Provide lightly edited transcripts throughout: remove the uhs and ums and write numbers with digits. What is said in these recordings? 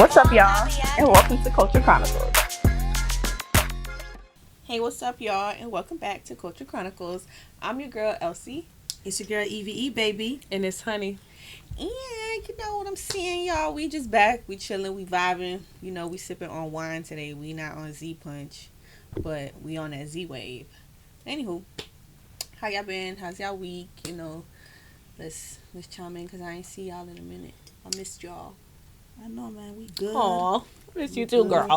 What's up, y'all? And welcome to Culture Chronicles. Hey, what's up, y'all, and welcome back to Culture Chronicles. I'm your girl, Elsie. It's your girl, EVE, baby. And it's Honey. And you know what I'm saying, y'all? We just back. We chilling. We vibing. You know, we sipping on wine today. We not on Z Punch, but we on that Z Wave. Anywho, how y'all been? How's y'all week? You know, let's chime in because I ain't see y'all in a minute. I missed y'all. I know, man. We good. Aw, miss you too, girl.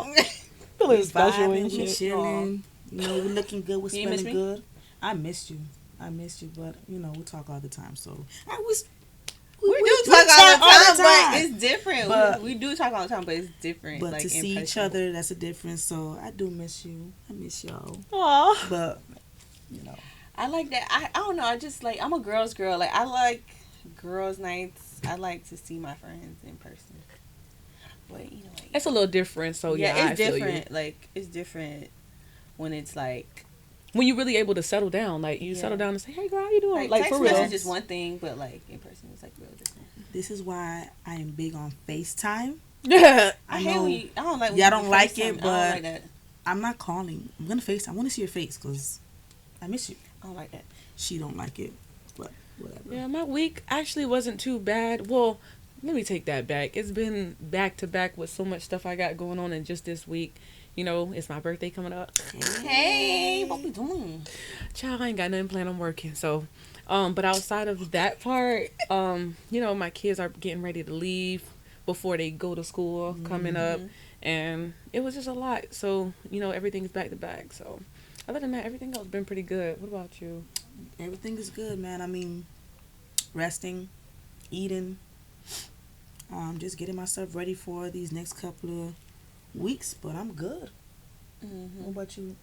Feeling We special vibing, and we shit. chilling. You know, we looking good. We're You miss smelling me? good. I missed you, but you know, we talk all the time. So I was. We do talk all the time, but it's different. But- we do talk all the time, but it's different. But like, to in see each person. other, that's a difference. So I do miss you. I miss y'all. Aw. But you know, I like that. I don't know. I just like, I'm a girl's girl. Like, I like girls' nights. I like to see my friends in person. But, you know, like, It's a little different, so yeah, it's I feel different. Like, it's different when it's like, you. When you're really able to settle down, like you Yeah. settle down and say, "Hey, girl, how you doing?" Like text for real. message is one thing, but like in person, it's like real different. this is why I am big on FaceTime. Yeah. I know hate when you, I don't like when y'all you don't do like FaceTime. it, I don't but- like that. I'm not calling. I'm gonna FaceTime. I want to see your face because I miss you. I don't like that. She don't like it, but whatever. Yeah, my week actually wasn't too bad. Well, let me take that back. It's been back to back with so much stuff I got going on, and just this week, you know, it's my birthday coming up. Hey, what we doing? Child, I ain't got nothing planned. I'm working, so. But outside of that part, you know, my kids are getting ready to leave before they go to school coming up, and it was just a lot. So, you know, everything's back to back. So, other than that, everything else been pretty good. What about you? Everything is good, man. I mean, resting, eating, just getting myself ready for these next couple of weeks. But I'm good. What about you?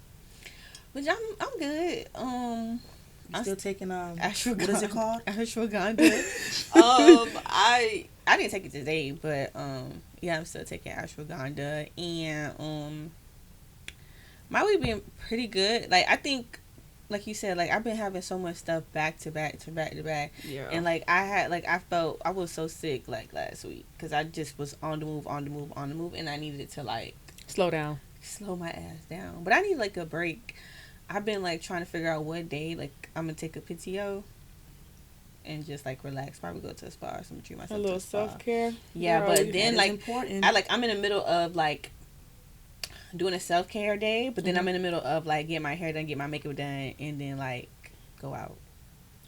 But I'm good. You I'm still taking ashwagandha. what is it called? Ashwagandha. I didn't take it today, but yeah, I'm still taking ashwagandha, and my week been pretty good. Like, I think, like you said, like, I've been having so much stuff back to back to back to back, Yeah. and like I felt I was so sick like last week because I just was on the move, and I needed to like Slow down. slow my ass down. But I need like a break. I've been like trying to figure out what day like I'm gonna take a PTO and just like relax. Probably go to a spa or something. Treat myself. A little to a spa. self care. Yeah, but then That like is important. I'm in the middle of like doing a self care day, but then I'm in the middle of like getting my hair done, get my makeup done, and then like go out.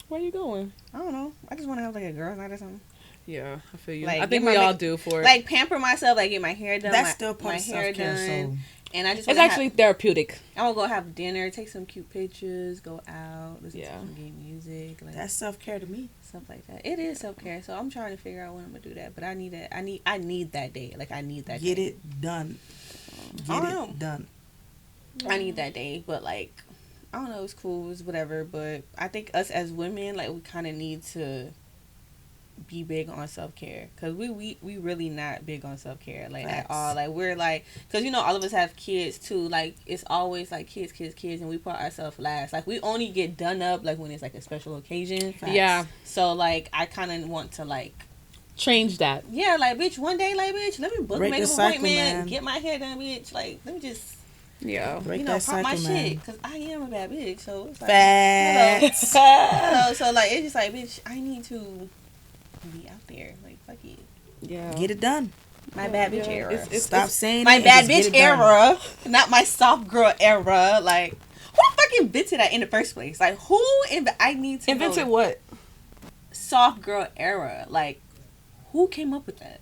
Where you going? I don't know. I just want to have like a girls' night or something. Yeah, I feel you. Like, I think get we my all make- do for it. Like pamper myself, like get my hair done. That's my, still my part of hair self care. done, and I just it's wanna actually therapeutic. I want to go have dinner, take some cute pictures, go out, listen Yeah. to some gay music, like That's self care to me. stuff like that. It is self care, so I'm trying to figure out when I'm gonna do that. But I need it. I need that day. Like I need that. Get day. it done. I Get don't know. it done. I need that day, but like I don't know. It's cool. It's whatever. But I think us as women, like we kind of need to be big on self care because we really not big on self care like Facts. at all. Like we're like because you know all of us have kids too. Like it's always like kids, and we put ourselves last. Like we only get done up like when it's like a special occasion. Facts. Yeah, So like I kind of want to like change that. yeah like bitch one day like bitch let me book a Break the makeup cycle, appointment, man. get my hair done, bitch. Like let me just Yeah. Break you know that pop my cycle, shit man. because I am a bad bitch. So it's like Facts. hello. So like it's just like bitch I need to be out there like fuck it. Yeah. Get it done. My bad bitch era. It's Stop saying My it. and bad just bitch get it done. era, not my soft girl era. Like, who fucking invented that in the first place? Like, who I need to invented know. what? Soft girl era. Like, who came up with that?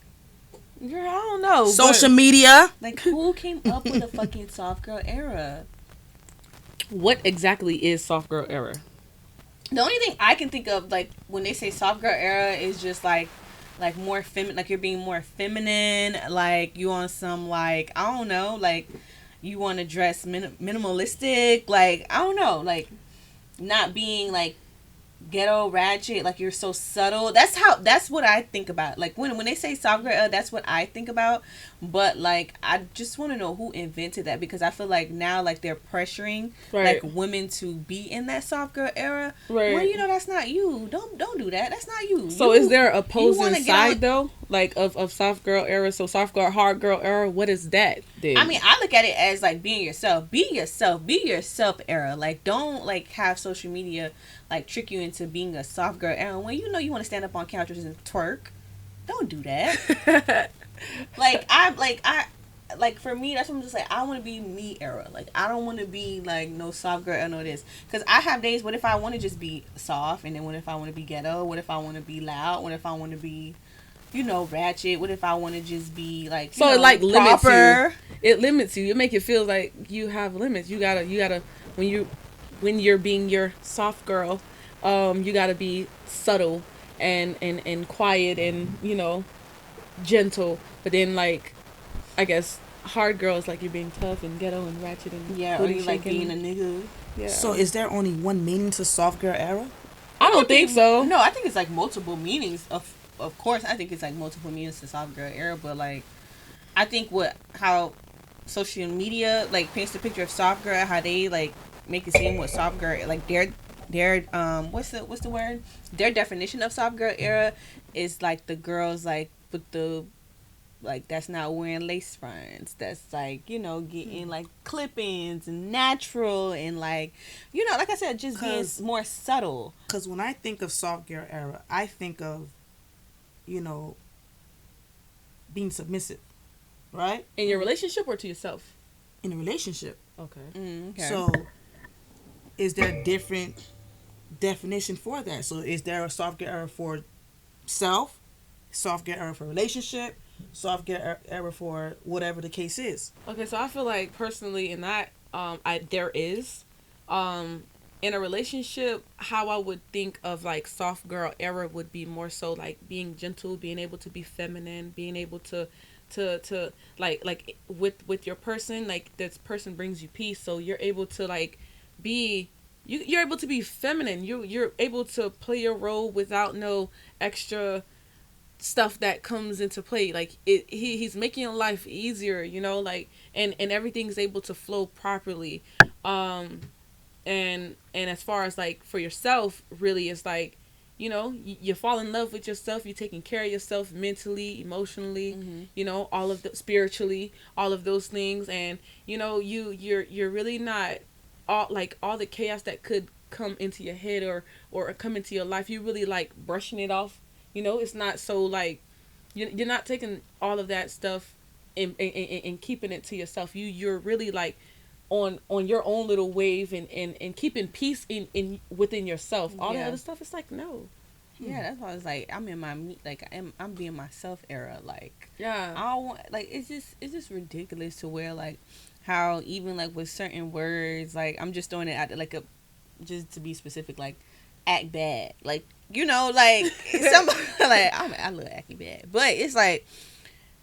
Girl, I don't know. Social media. Like, who came up with a fucking soft girl era? What exactly is soft girl era? The only thing I can think of, like, when they say soft girl era is just like more feminine, like you're being more feminine, like you on some, like, I don't know, like you want to dress minimalistic, like, I don't know, like not being like ghetto ratchet, like you're so subtle. That's what I think about. Like when they say soft girl, that's what I think about. But like I just want to know who invented that, because I feel like now like they're pressuring Right. like women to be in that soft girl era. Right. Well, you know that's not you. Don't do that. That's not you. So You- is there a wanna opposing get side on- though? like of soft girl era? So soft girl, hard girl era. What is that? Then? I mean, I look at it as like being yourself. Be yourself. Be yourself era. Like, don't like have social media like trick you into being a soft girl era when you know you want to stand up on couches and twerk. Don't do that. Like for me, that's what I'm just like. I want to be me era. Like, I don't want to be like no soft girl. I know this because I have days. What if I want to just be soft, and then what if I want to be ghetto? What if I want to be loud? What if I want to be, ratchet? What if I want to just be like so it like limits proper? you. It limits you. It make it feel like you have limits. You gotta when you're being your soft girl, you gotta be subtle and quiet and gentle. But then like, I guess hard girl is like you're being tough and ghetto and ratchet and Yeah, or you like being a nigga. Yeah. So is there only one meaning to soft girl era? I don't think so. No, I think it's like multiple meanings. Of course, I think it's like multiple meanings to soft girl era. But like, I think how social media like paints the picture of soft girl, how they like make it seem what soft girl like their what's the word? Their definition of soft girl era is like the girls like with the like that's not wearing lace fronts. That's like getting like clip-ins and natural and like like I said, just being more subtle. Because when I think of soft girl era, I think of being submissive, right? In your relationship or to yourself? In a relationship. Okay. Okay. So is there a different definition for that? So is there a soft girl era for self, soft girl era for relationship, soft girl era for whatever the case is? Okay, so I feel like personally in that there is in a relationship, how I would think of like soft girl era would be more so like being gentle, being able to be feminine, being able to like with your person, like this person brings you peace, so you're able to like be you're able to be feminine. You're able to play your role without no extra stuff that comes into play. Like he's making your life easier, like and everything's able to flow properly. And as far as like for yourself, really it's like you fall in love with yourself. You're taking care of yourself mentally, emotionally, all of the spiritually, all of those things. And you're really not all the chaos that could come into your head or come into your life. You really like brushing it off. It's not so like you're not taking all of that stuff and keeping it to yourself. You're really like on your own little wave and keeping peace in within yourself. All the other stuff is like no. Yeah, that's why I was like, I'm in my I'm being myself era. Like, yeah, I don't want like it's just ridiculous to where like how even like with certain words, like I'm just throwing it out there like just to be specific, like act bad, like like somebody like I love acting bad, but it's like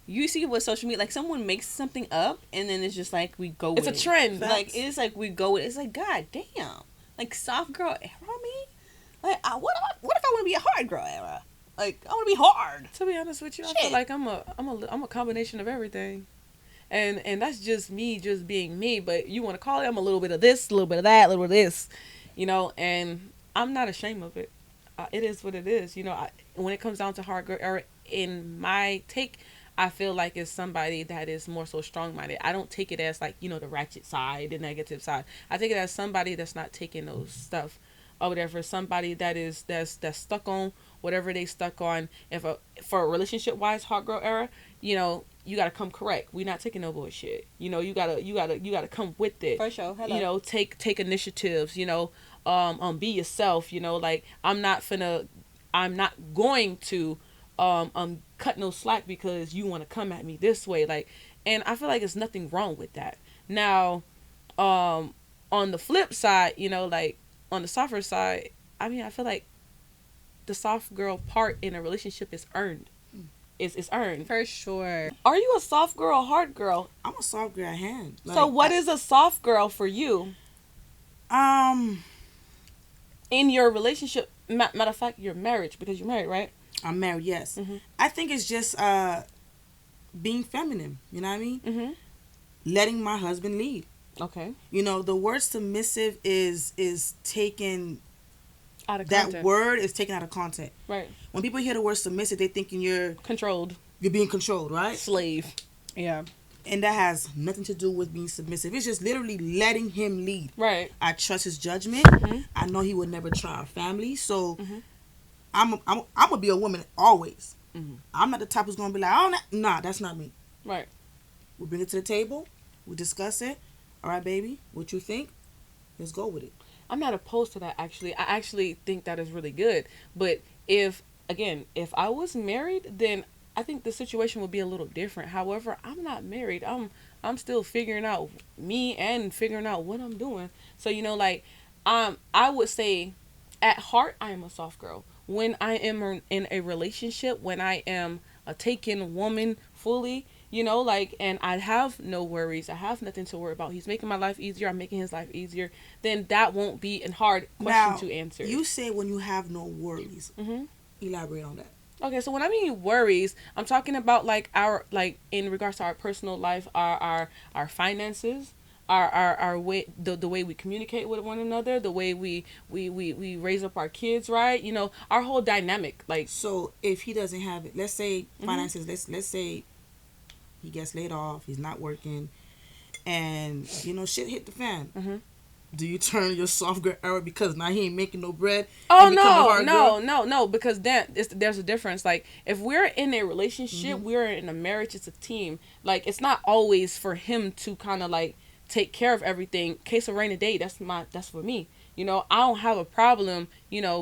you see with social media, like someone makes something up and then it's just like we go with it. It's a trend. Like it's like we go with it. It's like god damn, like soft girl era me. Like what if I want to be a hard girl era? Like I want to be hard. To be honest with you, I feel like I'm a combination of everything, and that's just me, just being me. But you want to call it, I'm a little bit of this, a little bit of that, a little bit of this, and I'm not ashamed of it. It is what it is. When it comes down to hard girl era, in my take, I feel like it's somebody that is more so strong-minded. I don't take it as like, the ratchet side, the negative side. I take it as somebody that's not taking those stuff or whatever. Somebody that's stuck on whatever they stuck on. For a relationship-wise hard girl era, you gotta come correct. We're not taking no bullshit. You gotta come with it. For sure. Hello. Take initiatives. Be yourself. Like I'm not going to cut no slack because you want to come at me this way. Like, and I feel like there's nothing wrong with that. Now, on the flip side, like on the softer side, I mean, I feel like the soft girl part in a relationship is earned. It's earned. For sure. Are you a soft girl or hard girl? I'm a soft girl hand. Like, so what is a soft girl for you? In your relationship, matter of fact, your marriage, because you're married, right? I'm married, yes. Mm-hmm. I think it's just being feminine, you know what I mean? Mm-hmm. Letting my husband lead. Okay. The word submissive is taken Out of that context. word is taken out of context. Right. When people hear the word submissive, they thinking you're Controlled. being controlled, right? Slave. Yeah. And that has nothing to do with being submissive. It's just literally letting him lead. Right. I trust his judgment. Mhm. I know he would never try our family. So Mhm. I'm gonna be a woman always. Mhm. I'm not the type who's gonna be like, oh, nah, that's not me. Right. We bring it to the table. We discuss it. All right, baby, what you think? Let's go with it. I'm not opposed to that, actually. I actually think that is really good. But if I was married, then I think the situation would be a little different. However, I'm not married. I'm still figuring out me and figuring out what I'm doing. So, like, I would say at heart, I am a soft girl. When I am in a relationship, when I am a taken woman fully, like, and I have no worries, I have nothing to worry about. He's making my life easier, I'm making his life easier, then that won't be a hard question to answer. You say when you have no worries. Mm-hmm. Elaborate on that. Okay, so when I mean worries, I'm talking about in regards to our personal life, our finances, our way, the way we communicate with one another, the way we raise up our kids, right? Our whole dynamic. Like, so if he doesn't have it, let's say finances, let's say he gets laid off, he's not working, and shit hit the fan. Mm-hmm. Do you turn your soft girl era because now he ain't making no bread? Oh, and become a hard girl? no, because there's a difference. Like, if we're in a relationship, we're in a marriage, it's a team. Like, it's not always for him to kind of like take care of everything. Case of rainy day, that's for me. I don't have a problem,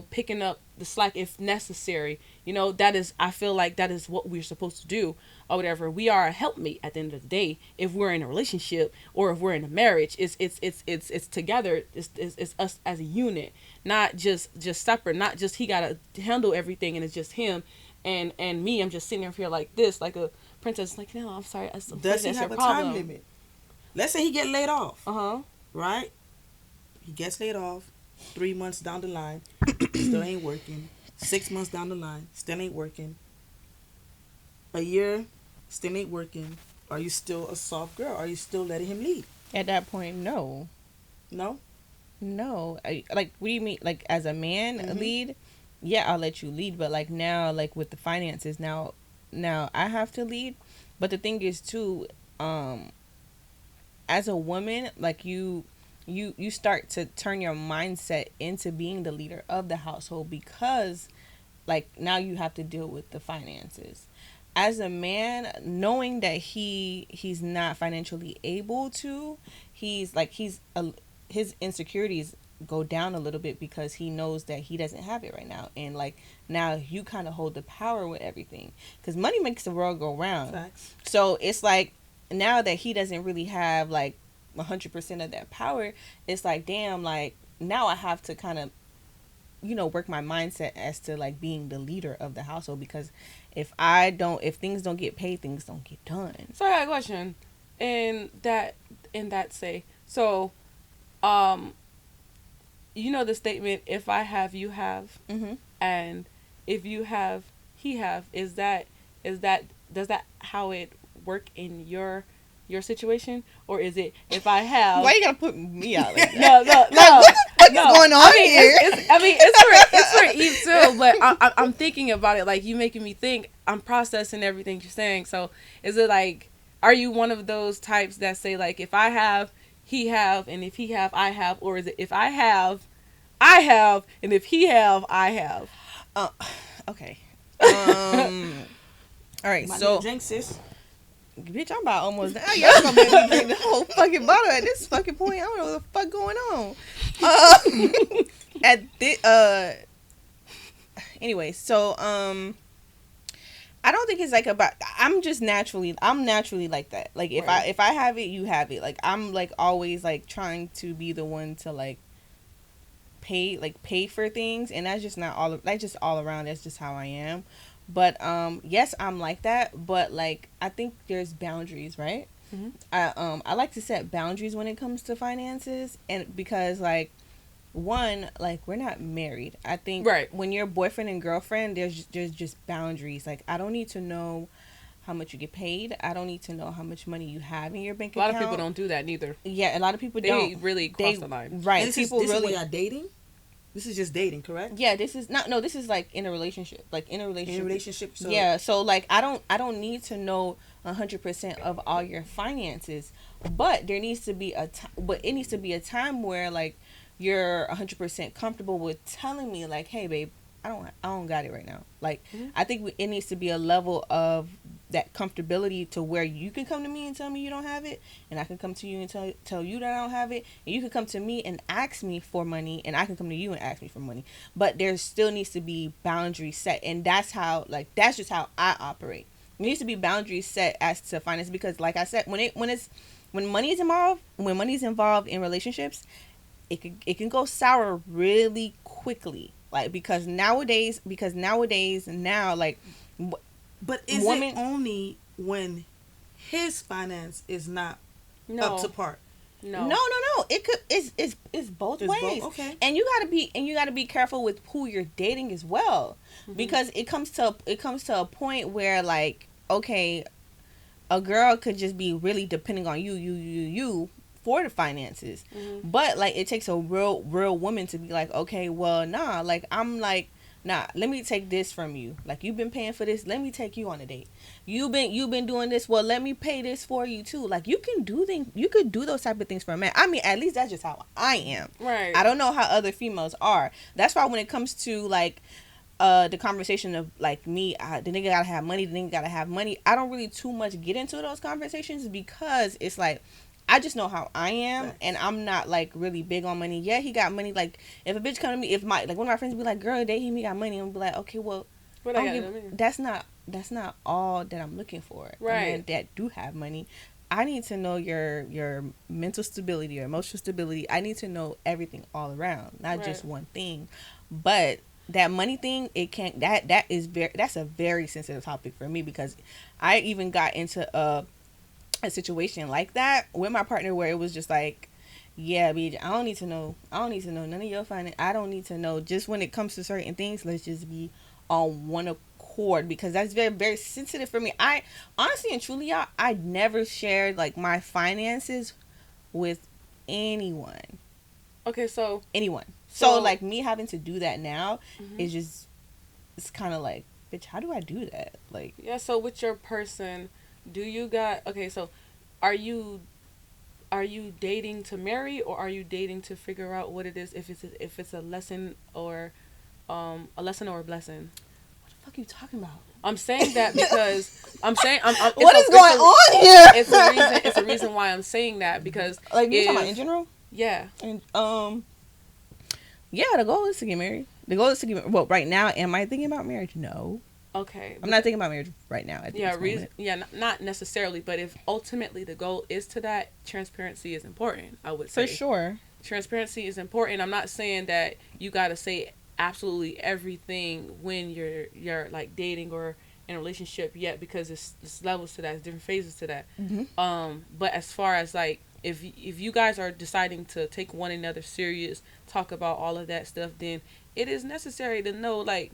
picking up the slack if necessary. I feel like that is what we're supposed to do or whatever. We are a helpmate at the end of the day. If we're in a relationship or if we're in a marriage, it's together. It's us as a unit, not just separate. Not just he gotta handle everything and it's just him, and me. I'm just sitting here like this, like a princess. Like, no, I'm sorry. Does he have a time limit? Let's say he get laid off. Right? He gets laid off. 3 months down the line, still ain't working. 6 months down the line, still ain't working. A year, still ain't working. Are you still a soft girl? Are you still letting him lead? At that point, no. No? No. Like, what do you mean? Like, as a man, lead? Yeah, I'll let you lead. But, like, now, like, with the finances, now I have to lead. But the thing is, too, as a woman, like, you start to turn your mindset into being the leader of the household because, like, now you have to deal with the finances. As a man, knowing that he's not financially able to, his insecurities go down a little bit because he knows that he doesn't have it right now. And, like, now you kind of hold the power with everything because money makes the world go round. Facts. So it's like, now that he doesn't really have, like, 100% of that power, it's like, damn, like, now I have to kind of work my mindset as to, like, being the leader of the household, because if things don't get paid, things don't get done. So I got a question, and that say, so the statement, if I have, you have, and if you have, he have, does that how it work in your situation, or is it if I have? Why you gotta put me out like that? No. What the fuck is going on here? It's for Eve too, but I'm thinking about it. Like, you making me think. I'm processing everything you're saying. So, is it like, are you one of those types that say, like, if I have, he have, and if he have, I have, or is it if I have, and if he have, I have? Okay. All right. So, Drink, sis. bitch, I'm about almost done. Y'all gonna make me drink the whole fucking bottle at this fucking point. I don't know what the fuck going on. Anyway, so I don't think it's like about. I'm naturally like that. Like, if I have it, you have it. Like, I'm like always like trying to be the one to like pay for things, and that's just not all around. That's just how I am. But yes, I'm like that. But, like, I think there's boundaries, right? I like to set boundaries when it comes to finances, and because, like, one, like, we're not married. I think when you're boyfriend and girlfriend, there's just boundaries. Like, I don't need to know how much you get paid. I don't need to know how much money you have in your bank account. A lot of people don't do that neither. Yeah, a lot of people they don't. Really cross the line. Right. This people is really y'all dating. This is just dating, correct? Yeah, this is not. No, this is like in a relationship. Like in a relationship. In a relationship. So Yeah, so like I don't need to know 100% of all your finances, but there needs to be but it needs to be a time where like you're 100% comfortable with telling me like, hey babe, I don't got it right now. Like I think it needs to be a level of that comfortability to where you can come to me and tell me you don't have it, and I can come to you and tell you that I don't have it, and you can come to me and ask me for money, and I can come to you and ask me for money. But there still needs to be boundaries set, and that's just how I operate. There needs to be boundaries set as to finance, because like I said, when money's involved in relationships, it can go sour really quickly. Like because nowadays now like. But is it only when his finance is not up to par? No. It could. It's both ways. Okay. And you gotta be careful with who you're dating as well, because it comes to a point where like, okay, a girl could just be really depending on you for the finances, but like it takes a real woman to be like, okay, well, nah, like I'm like. Nah, let me take this from you. Like you've been paying for this, let me take you on a date. You've been doing this, well, let me pay this for you too. Like you could do those type of things for a man. I mean, at least that's just how I am. Right. I don't know how other females are. That's why when it comes to like the conversation of like me, the nigga gotta have money, I don't really too much get into those conversations, because it's like I just know how I am, and I'm not like really big on money. Yeah, he got money. Like if a bitch come to me, if my like one of my friends be like, "Girl, he got money," I'm be like, "Okay, well, that's not all that I'm looking for." Right. That do have money. I need to know your mental stability, your emotional stability. I need to know everything all around, not just one thing. But that money thing, it can't. That's a very sensitive topic for me, because I even got into a situation like that with my partner where it was just like, yeah, bitch, I don't need to know none of your finance. I don't need to know. Just when it comes to certain things, let's just be on one accord, because that's very, very sensitive for me. I honestly and truly, y'all, I never shared like my finances with anyone. Okay, so anyone. So like me having to do that now is just, it's kind of like, bitch, how do I do that? Like, yeah. So with your person, so are you dating to marry, or are you dating to figure out what it is, if it's a lesson or a blessing? What the fuck are you talking about? I'm saying that because I'm what is going on here? It's a reason why I'm saying that, because like you talking about in general. Yeah. And yeah, the goal is to get married. Well, right now, am I thinking about marriage? No. Okay. I'm not thinking about marriage right now. Not necessarily, but if ultimately the goal is to that, transparency is important, I would say. For sure. Transparency is important. I'm not saying that you got to say absolutely everything when you're like dating or in a relationship yet, because it's levels to that, it's different phases to that. But as far as like, if you guys are deciding to take one another serious, talk about all of that stuff, then it is necessary to know, like,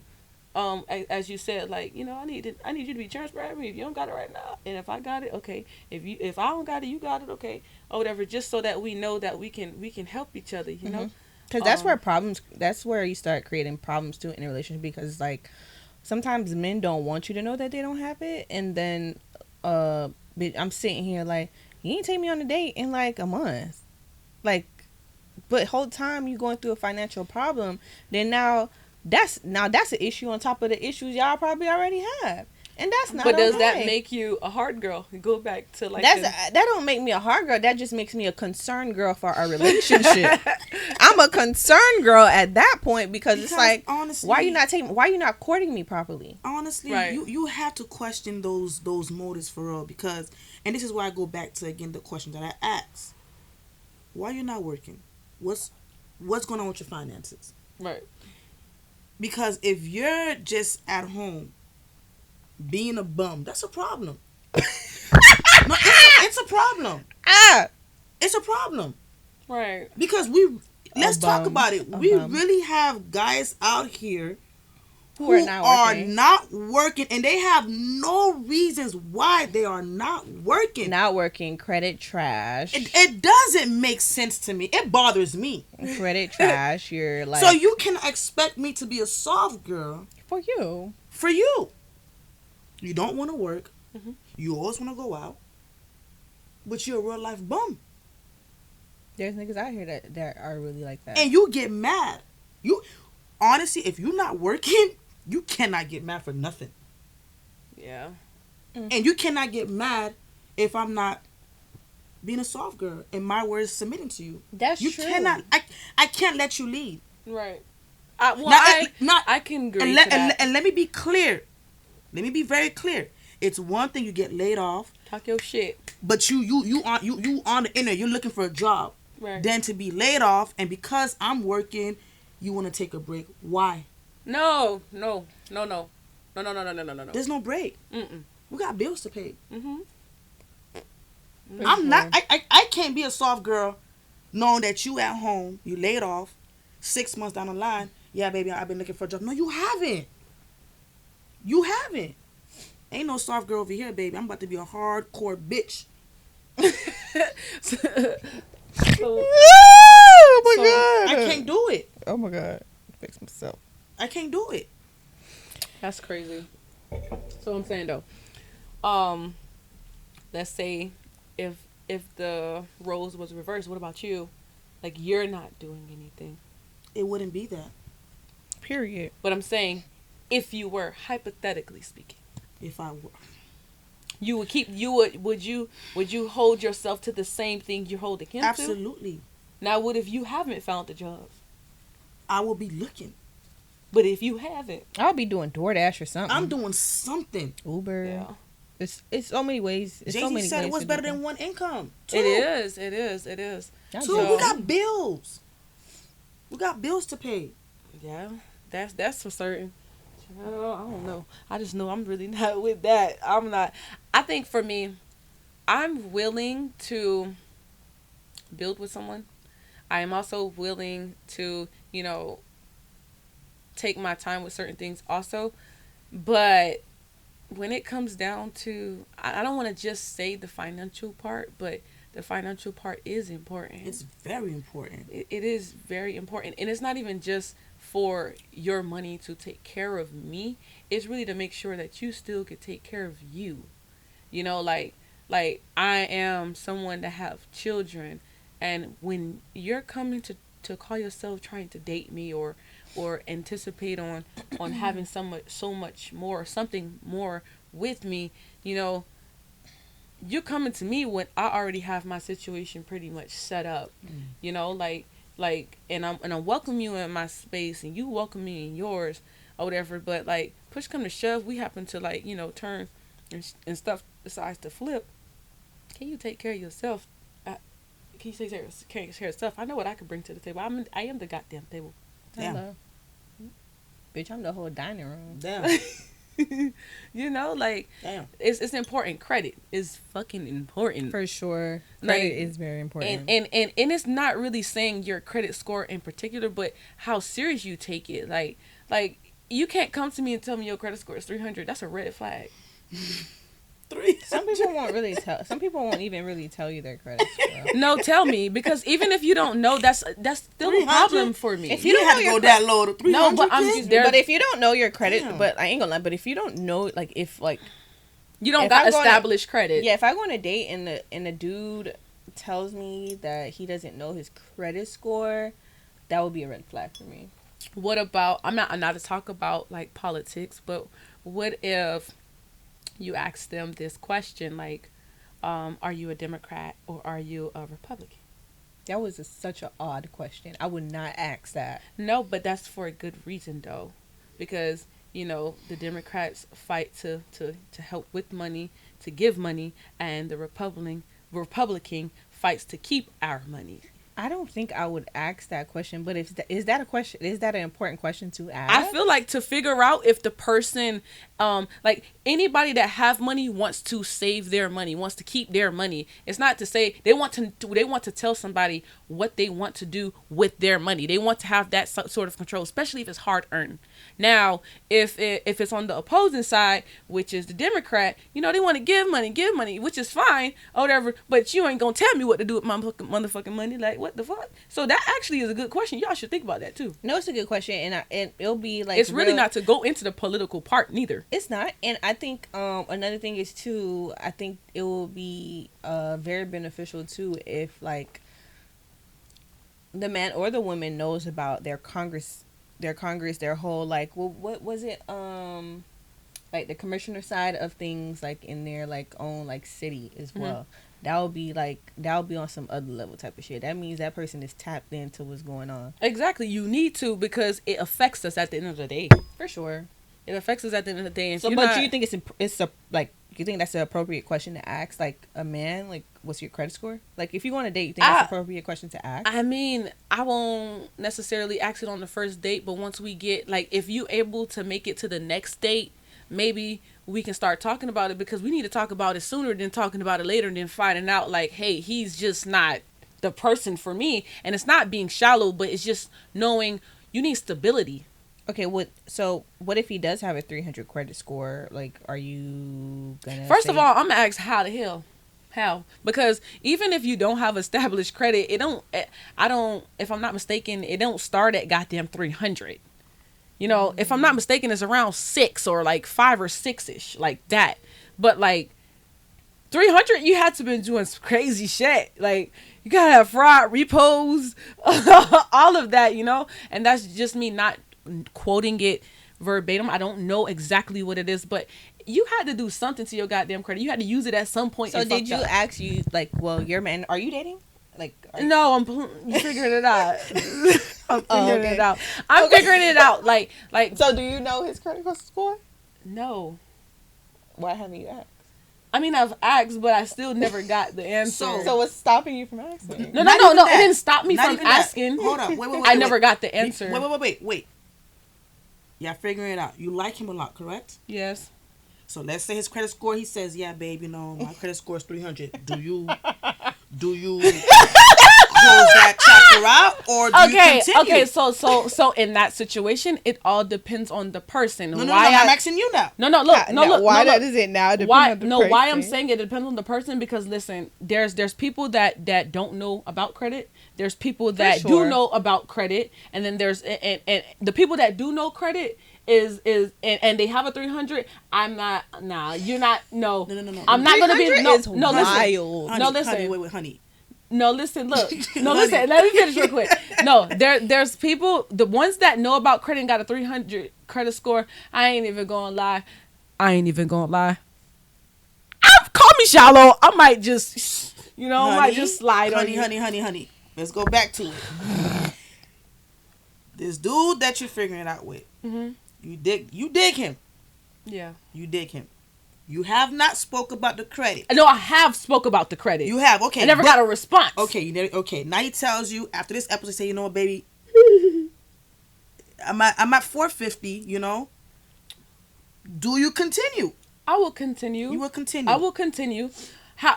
as you said, like, you know, I need you to be transparent with me. If you don't got it right now, and if I got it, okay. If I don't got it, you got it, okay, or whatever. Just so that we know that we can help each other, you know. Because that's where you start creating problems too in a relationship, because like sometimes men don't want you to know that they don't have it, and then I'm sitting here like, you ain't take me on a date in like a month, like, but whole time you going through a financial problem, then now that's an issue on top of the issues y'all probably already have. And that's not. But does that make you a hard girl? Go back to like that don't make me a hard girl. That just makes me a concerned girl for our relationship. I'm a concerned girl at that point, because it's like, honestly, why you not courting me properly? Honestly, right. you have to question those motives for real, because, and this is why I go back to again the question that I asked: why you're not working? What's going on with your finances? Right. Because if you're just at home being a bum, that's a problem. No, it's a problem. It's a problem. Right. Because let's talk about it. We really have guys out here who are not working, and they have no reasons why they are not working. Not working, credit trash. It doesn't make sense to me. It bothers me. Credit trash. You're like, so you can expect me to be a soft girl for you. For you. You don't want to work. Mm-hmm. You always want to go out. But you're a real life bum. There's niggas out here that are really like that. And you get mad. You honestly, if you're not working, you cannot get mad for nothing. Yeah. And you cannot get mad if I'm not being a soft girl and my words submitting to you. That's you true. Cannot. I can't let you lead. Right. I can agree to that. And let me be clear. Let me be very clear. It's one thing you get laid off. Talk your shit. But you on the internet. You're looking for a job. Right. Then to be laid off, and because I'm working, you want to take a break. Why? No. There's no break. Mm-mm. We got bills to pay. Mm-hmm. I'm not. I can't be a soft girl, knowing that you at home, you laid off, 6 months down the line. Yeah, baby, I've been looking for a job. No, you haven't. You haven't. Ain't no soft girl over here, baby. I'm about to be a hardcore bitch. Oh my god! I can't do it. Oh my god! Fix myself. I can't do it. That's crazy. So I'm saying though, let's say if the roles was reversed, what about you? Like, you're not doing anything. It wouldn't be that. Period. But I'm saying, if you were, hypothetically speaking, if I were, you would would you hold yourself to the same thing you're holding him to? Absolutely. Now, what if you haven't found the job? I will be looking. But if you haven't, I'll be doing DoorDash or something. I'm doing something. Uber. Yeah. It's so many ways. It's Jay-Z so many said ways it was to better do than one income. It is. Two, So, we got bills. We got bills to pay. Yeah, that's for certain. I don't know. I just know I'm really not with that. I'm not. I think for me, I'm willing to build with someone. I am also willing to, take my time with certain things also. But when it comes down to, I don't want to just say the financial part, but the financial part is important. It's very important. It is very important. And it's not even just for your money to take care of me. It's really to make sure that you still could take care of you. Like I am someone that have children, and when you're coming to call yourself trying to date me or anticipate on having so much more, something more with me, you're coming to me when I already have my situation pretty much set up. And I'm welcoming you in my space, and you welcome me in yours or whatever. But like, push come to shove, we happen to turn and stuff decides to flip. Can you take care of yourself? Can you take care of yourself? I know what I can bring to the table. I am the goddamn table. Damn. Bitch, I'm the whole dining room. Damn. Damn. It's important. Credit is fucking important. For sure. Credit is very important. And it's not really saying your credit score in particular, but how serious you take it. Like you can't come to me and tell me your credit score is 300. That's a red flag. 300. Some people won't even really tell you their credit score. No, tell me, because even if you don't know, that's still a problem for me. If you don't have to go that low to 300. No, but I'm just there. But if you don't know your credit, but I ain't gonna lie. But if you don't know, you don't got established credit. Yeah, if I go on a date and the dude tells me that he doesn't know his credit score, that would be a red flag for me. What about, I'm not to talk about like politics, but what if you ask them this question, like, are you a Democrat or are you a Republican? That was such an odd question. I would not ask that. No, but that's for a good reason though, because the Democrats fight to help with money, to give money, and the Republican fights to keep our money. I don't think I would ask that question, but if is that a question? Is that an important question to ask? I feel like to figure out if the person, like anybody that have money wants to save their money, wants to keep their money. It's not to say they want to tell somebody what they want to do with their money. They want to have that sort of control, especially if it's hard earned. Now, if it's on the opposing side, which is the Democrat, they want to give money, which is fine or whatever. But you ain't gonna tell me what to do with my motherfucking money. Like, what the fuck? So that actually is a good question. Y'all should think about that too. No, it's a good question, and it'll be like It's really not to go into the political part neither. It's not, and I think another thing is too. I think it will be very beneficial too if like the man or the woman knows about their Congress, their whole like what was it like the commissioner side of things, like in their like own like city as well. That would be on some other level type of shit. That means that person is tapped into what's going on. Exactly, you need to, because it affects us at the end of the day. For sure. It affects us at the end of the day. And So, but do you think it's a like? You think that's an appropriate question to ask, like a man? Like, what's your credit score? Like, if you go on a date, you think that's an appropriate question to ask? I mean, I won't necessarily ask it on the first date, but once we get, like, if you able to make it to the next date, maybe we can start talking about it, because we need to talk about it sooner than talking about it later and then finding out, like, hey, he's just not the person for me. And it's not being shallow, but it's just knowing you need stability. Okay, what if he does have a 300 credit score? Like, are you gonna First of all, I'm gonna ask how the hell? How? Because even if you don't have established credit, if I'm not mistaken, it don't start at goddamn 300. If I'm not mistaken, it's around 6 or like 5 or 6ish, like that. But like 300, you had to been doing some crazy shit. Like, you gotta have fraud, repos, all of that, and that's just me not quoting it verbatim. I don't know exactly what it is, but you had to do something to your goddamn credit. You had to use it at some point. So did you ask you, like, well, your man, are you dating? Like, no, I'm figuring it out. I'm figuring it out. I'm figuring it out. Like. So do you know his credit score? No. Why haven't you asked? I mean, I've asked, but I still never got the answer. So what's stopping you from asking? No. It didn't stop me from asking. Hold on. Wait. I never got the answer. Wait. Yeah, figuring it out. You like him a lot, correct? Yes. So let's say his credit score. He says, "Yeah, babe, my credit score is 300." Do you close that chapter out, or do you continue? Okay. So in that situation, it all depends on the person. No, I'm asking you now. No. Look. Why does it now depend on the person? Why I'm saying it depends on the person, because listen, there's people that don't know about credit. There's people that do know about credit, and then there's and the people that do know credit is and they have a 300. I'm not. Nah, you're not. No. I'm not gonna be. No. Listen. Honey, wait, honey. No, listen, look. No, listen, let me finish real quick. No, there's people, the ones that know about credit and got a 300 credit score, I ain't even gonna lie. Call me shallow. I might just, I might just slide on you. Honey. Let's go back to it. This dude that you're figuring it out with, you dig him. Yeah. You dig him. You have not spoke about the credit. No, I have spoke about the credit. You have, okay. I never got a response. Okay. Now he tells you after this episode, say, you know what, baby, I'm at 450. Do you continue? I will continue. You will continue. I will continue.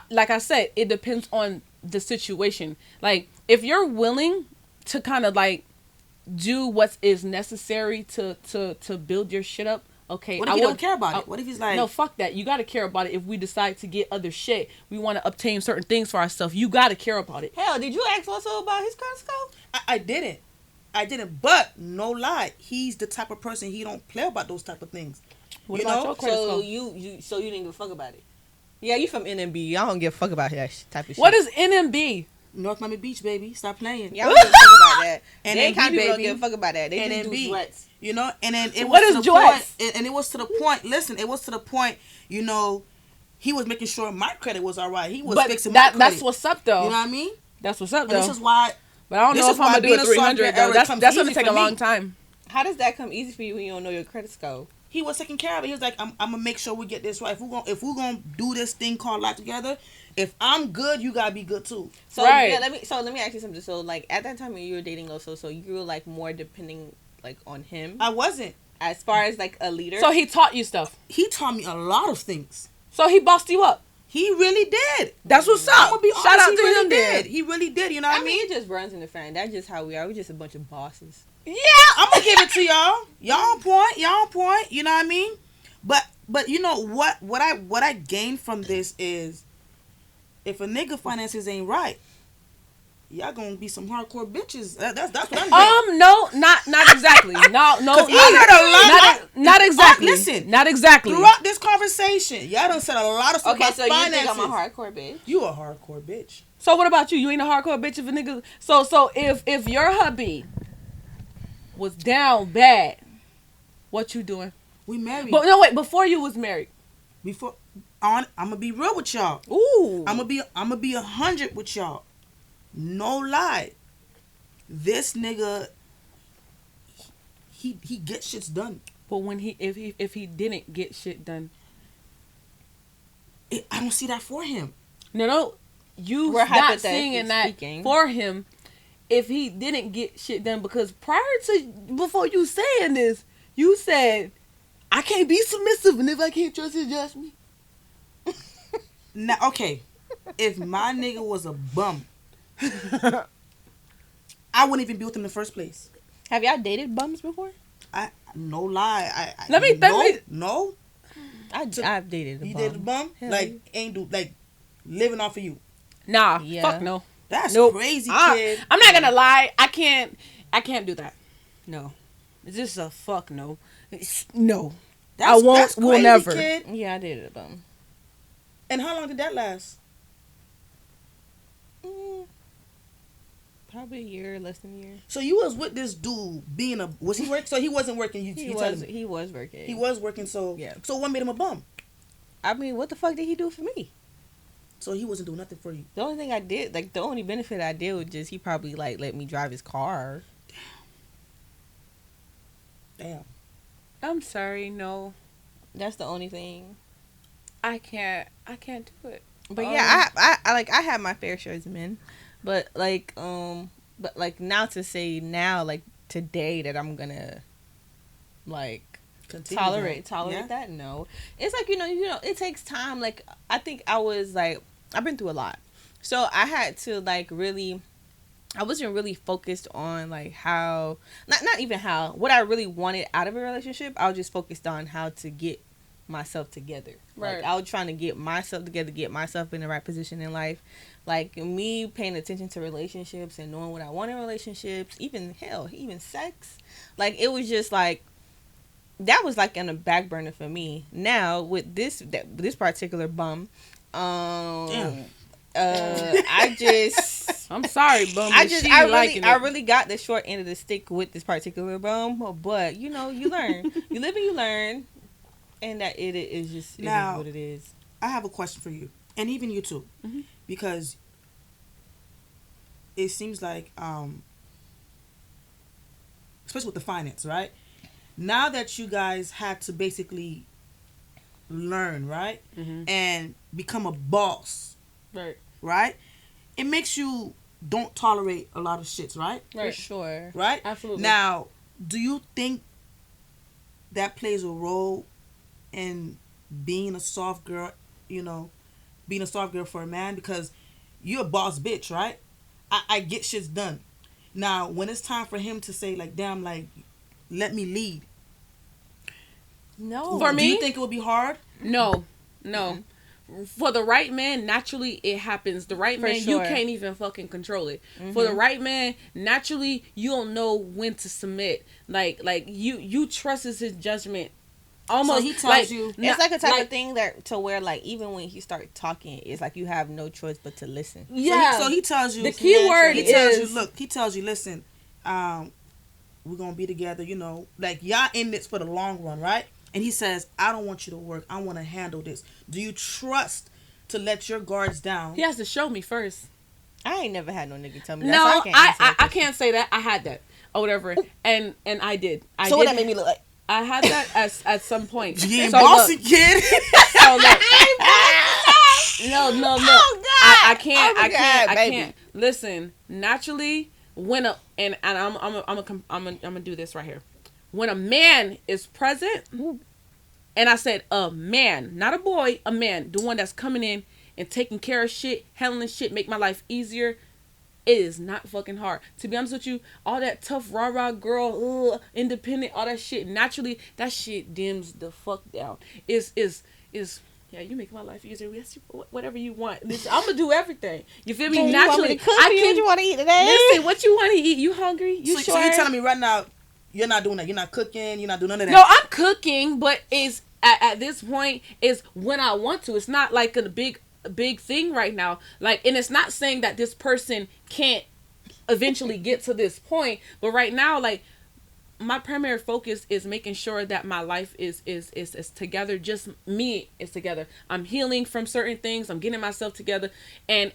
Like I said, it depends on the situation. Like, if you're willing to kind of like do what is necessary to build your shit up. Okay. What if you don't care about it? What if he's like... No, fuck that. You got to care about it. If we decide to get other shit, we want to obtain certain things for ourselves. You got to care about it. Hell, did you ask also about his credit score? I didn't. But, no lie, he's the type of person, he don't play about those type of things. What about your credit score? So you didn't give a fuck about it? Yeah, you from NMB. Y'all don't give a fuck about that type of shit. What is NMB? North Miami Beach, baby. Stop playing. Y'all don't give a fuck about that. NMB, people don't give a fuck about that. They just do duets. And then it what was is to the point, and it was to the point. Listen, it was to the point. He was making sure my credit was all right. He was fixing my credit. That's what's up, though. You know what I mean? That's what's up, though. And this is why. But I don't know if I'm gonna do a 300 though. That's gonna take a long time. How does that come easy for you when you don't know your credit score? He was taking care of it. He was like, I'm gonna make sure we get this right. If we're gonna do this thing called life together, If I'm good, you gotta be good too. So Right. yeah, let me ask you something. So like at that time when you were dating also, so you were like more depending like on him I wasn't. as far as like a leader. So he taught you stuff. He taught me a lot of things. So he bossed you up. He really did. That's what's up. I'm gonna be honest. Shout out he to really him did. then. He really did. You know what I I mean, mean? it just runs in the family. That's just how we are. We're just a bunch of bosses. Yeah. I'm gonna give it to y'all. Y'all on point. Y'all on point. You know what I mean? But you know what I gained from this is, if a nigga finances ain't right, y'all gonna be some hardcore bitches. That's what I'm doing. No, not exactly. No, I heard a lot. not exactly. Listen, not exactly. Throughout this conversation, y'all done said a lot of stuff Okay, about so you finances. think I'm a hardcore bitch? You a hardcore bitch. So what about you? You ain't a hardcore bitch if a nigga. So if your hubby was down bad, what you doing? We married. But no, wait. Before you was married. Before I'm gonna be real with y'all. Ooh. I'm gonna be 100 with y'all. No lie. This nigga, he gets shits done. But when if he didn't get shit done, I don't see that for him. no, you We're not hypothetically seeing that speaking. for him. If he didn't get shit done, because before you saying this, you said, I can't be submissive, and if I can't trust you, judge me. Now, okay, if my nigga was a bum, I wouldn't even be with him in the first place. Have y'all dated bums before? I no lie. Let me- no. I've dated a You bum. did the bum Hell like yeah. ain't do like living off of you. Nah, Yeah. fuck no. That's Nope. crazy, kid. I'm not gonna lie. I can't do that. No, it's just a fuck no. No, That's, I won't. That's Will crazy, never. Kid. Yeah, I dated a bum. And how long did that last? Probably a year, less than a year. So you was with this dude being a was he work? So he wasn't working. You He telling was. me. He was working. He was working. So Yeah. So what made him a bum? I mean, what the fuck did he do for me? So he wasn't doing nothing for you. The only thing I did, like the only benefit I did was just he probably like let me drive his car. Damn. I'm sorry. No, That's the only thing. I can't do it. But yeah, I like I had my fair share of men, but like now to say now like today that I'm gonna like Continue tolerate Yeah. that, no. It's like you know it takes time. Like I think I was like I've been through a lot, so I had to like really, I wasn't really focused on like how not even how what I really wanted out of a relationship. I was just focused on how to get myself together. Right. Like I was trying to get myself together, get myself in the right position in life. Like me paying attention to relationships and knowing what I want in relationships, even sex. Like it was just like that was like on the back burner for me. Now with this particular bum, Damn. I just I'm sorry, bum. I but just she I liking it. really got the short end of the stick with this particular bum, but you know you learn, you live and you learn, and that it is just Now- is what it is. I have a question for you, and even you too, Mhm. because it seems like, especially with the finance, right? Now that you guys had to basically learn, right, Mhm. and become a boss, Right. right? It makes you don't tolerate a lot of shits, right? Right. For sure. Right? Absolutely. Now, do you think that plays a role in being a soft girl, being a soft girl for a man? Because you're a boss bitch, right? I get shits done. Now, when it's time for him to say, like, damn, like, let me lead. No. For Do me? you think it would be hard? No. For the right man, naturally it happens. The right For man, you sure. can't even fucking control it. For the right man, naturally you don't know when to submit. Like you trust his judgment. Almost So he tells like, you- It's like a type of thing that to where like even when he start talking, it's like you have no choice but to listen. Yeah. So he tells you. The key word He tells is you, look, listen, we're going to be together, like y'all in this for the long run, right? And he says, I don't want you to work. I want to handle this. Do you trust to let your guards down? he has to show me first. I ain't never had no nigga tell me that. No, so I can't answer that I question. can't say that. I had that or whatever, and I did. So what that made me look like? I had that at some point. You ain't So bossy, look, kid. so look. No. Oh I can't. Oh my I can't. God, I baby. can't. Listen, naturally, when a and I'm gonna do this right here. When a man is present, and I said a man, not a boy, a man, the one that's coming in and taking care of shit, handling shit, make my life easier. It is not fucking hard. To be honest with you, all that tough rah girl, independent, all that shit. Naturally, that shit dims the fuck down. Is yeah, you make my life easier. Yes, whatever you want. Listen, I'm gonna do everything. You feel me? Hey, you Naturally, want me to cook I for you? What can. you want to eat today? Listen, what you want to eat? You hungry? You So, sure? so you're telling me right now, you're not doing that. You're not cooking. You're not doing none of that. No, I'm cooking, but is at this point is when I want to. It's not like a big thing right now. Like, and it's not saying that this person can't eventually get to this point, but right now, like, my primary focus is making sure that my life is together. Just me is together. I'm healing from certain things. I'm getting myself together, and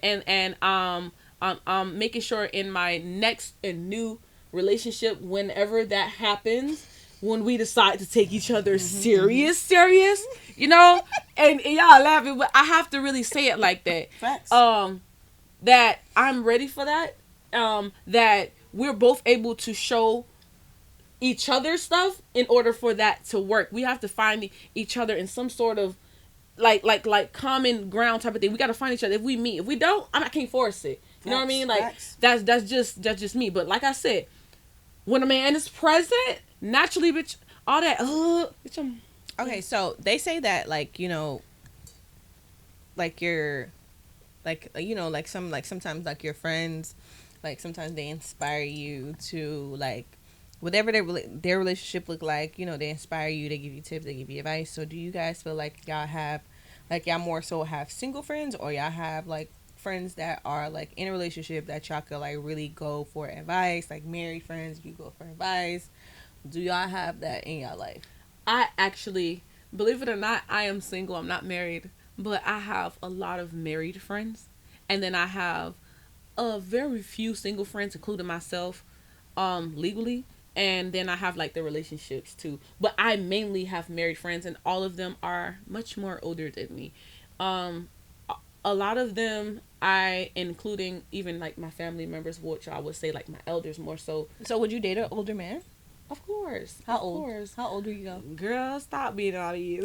I'm making sure in my next and new relationship, whenever that happens, when we decide to take each other serious, you know, and y'all laughing, but I have to really say it like that. Facts. That I'm ready for that. That we're both able to show each other stuff in order for that to work. We have to find each other in some sort of like common ground type of thing. We got to find each other. If we meet, if we don't, I can't force it. You know what I mean? Like, Facts. that's just me. But like I said, when a man is present, naturally, bitch, all that, bitch, Okay, so they say that, like, you know, like you're, like, you know, like sometimes like your friends, like sometimes they inspire you to, like, whatever their relationship look like, you know, they inspire you, they give you tips, they give you advice. So do you guys feel like y'all have, like, y'all more so have single friends, or y'all have like friends that are like in a relationship that y'all could like really go for advice, like married friends, you go for advice? Do y'all have that in y'all life? I actually, believe it or not, I am single. I'm not married, but I have a lot of married friends, and then I have a very few single friends, including myself, legally. And then I have like the relationships too. But I mainly have married friends, and all of them are much more older than me. A lot of them, including even like my family members, which I would say like my elders more so. So would you date an older man? Of course. How of old? Course. How old are you go? Girl, stop being all these.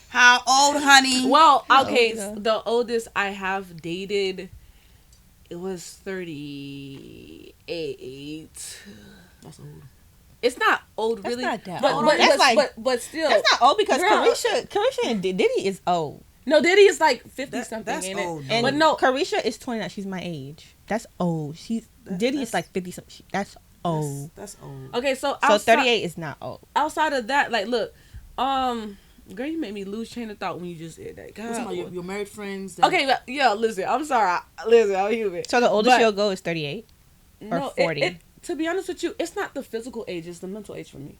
How old, honey? Well, How okay, old you go? the oldest I have dated, it was 38. That's old. It's not old, That's really. not that but, old. But, That's but, like- but still. That's not old, because Girl. Carisha and Diddy is old. No, Diddy is like 50 something, That's ain't old, it? though. And But no, Carisha is 29. She's my age. That's old. Diddy is that's- like 50 something. That's old. That's old. okay, so So 38 is not old. outside of that, like, look, girl, you made me lose train of thought when you just said that. You're talking about God. your married friends. That, Okay, but, yeah, listen, I'm sorry. Listen, I'm human. So the oldest But- you'll go is 38 or No, 40. to be honest with you, it's not the physical age, it's the mental age for me.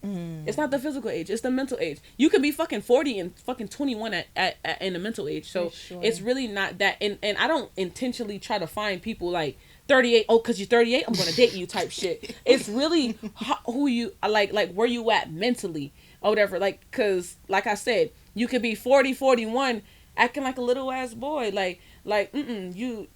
Mm. It's not the physical age, it's the mental age. You could be fucking 40 and fucking 21 at in the mental age. So Sure. it's really not that. And I don't intentionally try to find people like 38, oh, because you're 38, I'm going to date you type shit. It's really who you, like where you at mentally or whatever. Like, because, like I said, you could be 40, 41, acting like a little ass boy. You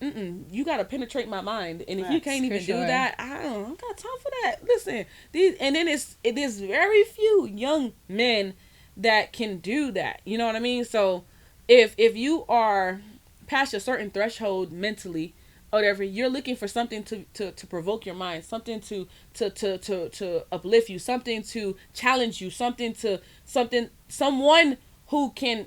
gotta penetrate my mind, and if you Facts, can't even for do sure. that, I don't got time for that. Listen, it is very few young men that can do that. You know what I mean? So if you are past a certain threshold mentally or whatever, you're looking for something to provoke your mind, something to uplift you, something to challenge you, someone who can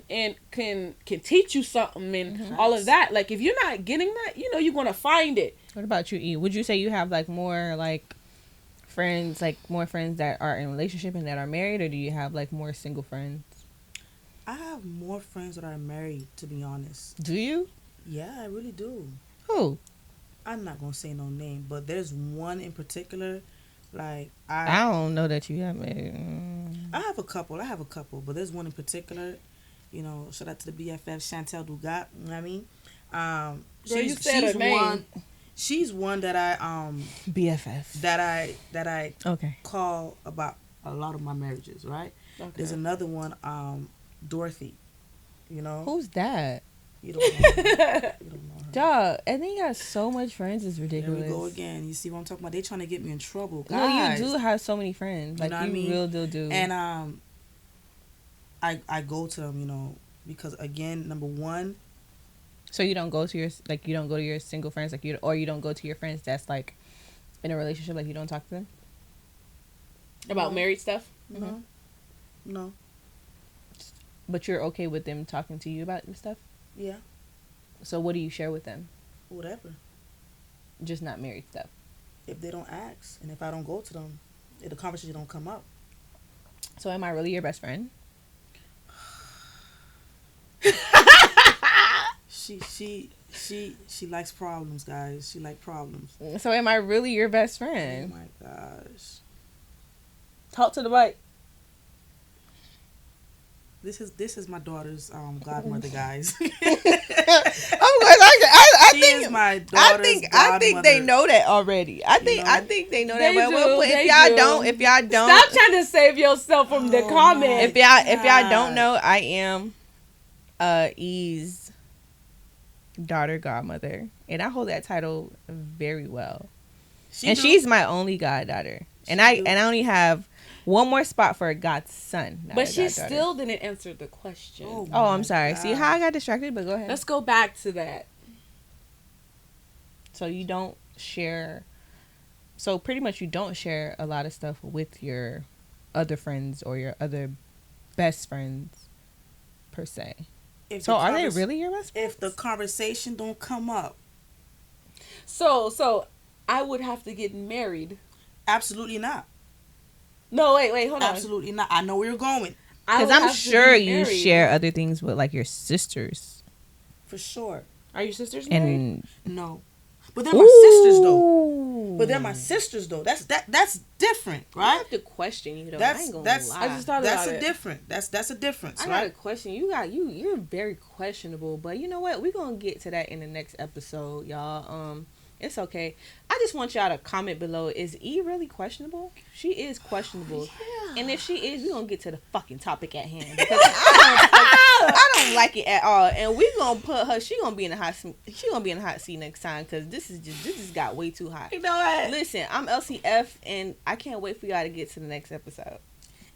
teach you something and all of that. Like, if you're not getting that, you're gonna find it. What about you, E? Would you say you have like more like friends that are in a relationship and that are married, or do you have like more single friends? I have more friends that are married, to be honest. Do you? Yeah, I really do. Who? I'm not gonna say no name, but there's one in particular. Like I don't know that you have married. I have a couple, but there's one in particular. You know, shout out to the BFF Chantel Dugat. You know what I mean? You said her name. one. She's one that I BFF. that I Okay. call about a lot of my marriages. Right? Okay. There's another one, Dorothy. You know, Who's that? You don't know her. You don't know her. Dog, and then you got so much friends. It's There ridiculous. we go again. You see what I'm talking about? They trying to get me in trouble. No, Guys. you do have so many friends. You Like know what I you mean? real do. And I go to them, you know, because again, number one, So you don't go to your single friends you don't go to your friends that's like in a relationship, like you don't talk to them. About married stuff. no, But you're okay with them talking to you about stuff. yeah, So what do you share with them? whatever. Just not married stuff. If they don't ask, and if I don't go to them, if the conversation don't come up. So am I really your best friend? She likes problems, guys. She like problems. So am I really your best Oh friend? my gosh. Talk to the mic. This is my daughter's godmother, guys. I She is my daughter's I think they godmother. know that already. I think they know that. They But do, if they y'all do. don't, Stop trying to save yourself from the Oh comment. if y'all don't know, I am E's daughter godmother, and I hold that title very well. She's my only goddaughter, and I only have one more spot for a godson. not But a she goddaughter. still didn't answer the question. Oh, Oh, my I'm sorry. See gosh. how I got distracted, but go ahead. Let's go back to that. So you don't share. So pretty much you don't share a lot of stuff with your other friends or your other best friends, per se. If So the are they convers- really your best friends? If the conversation don't come up, So I would have to get married. absolutely not. No, wait, hold on. Absolutely not. I know where you're going. I Because would I'm have to sure be you married. share other things with like your sisters. For sure. Are your sisters married? And No. But they're my sisters though. Ooh. But they're my sisters though. That's different, I right? have to question you though. I That's ain't gonna that's lie. I just thought that's about a it. different. That's a difference, I got a right? question. You're very questionable, but you know what? We're gonna get to that in the next episode, y'all. It's okay. I just want y'all to comment below. Is E really questionable? She is questionable. And if she is, we're gonna get to the fucking topic at hand. Because I don't like it at all. And we're gonna put her, she gonna be in the hot seat next time, because this just got way too hot. You know what? Listen, I'm LCF and I can't wait for y'all to get to the next episode.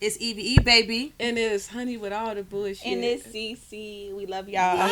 It's EVE, baby. And it's honey with all the bullshit. And it's CC. We love y'all. Yeah.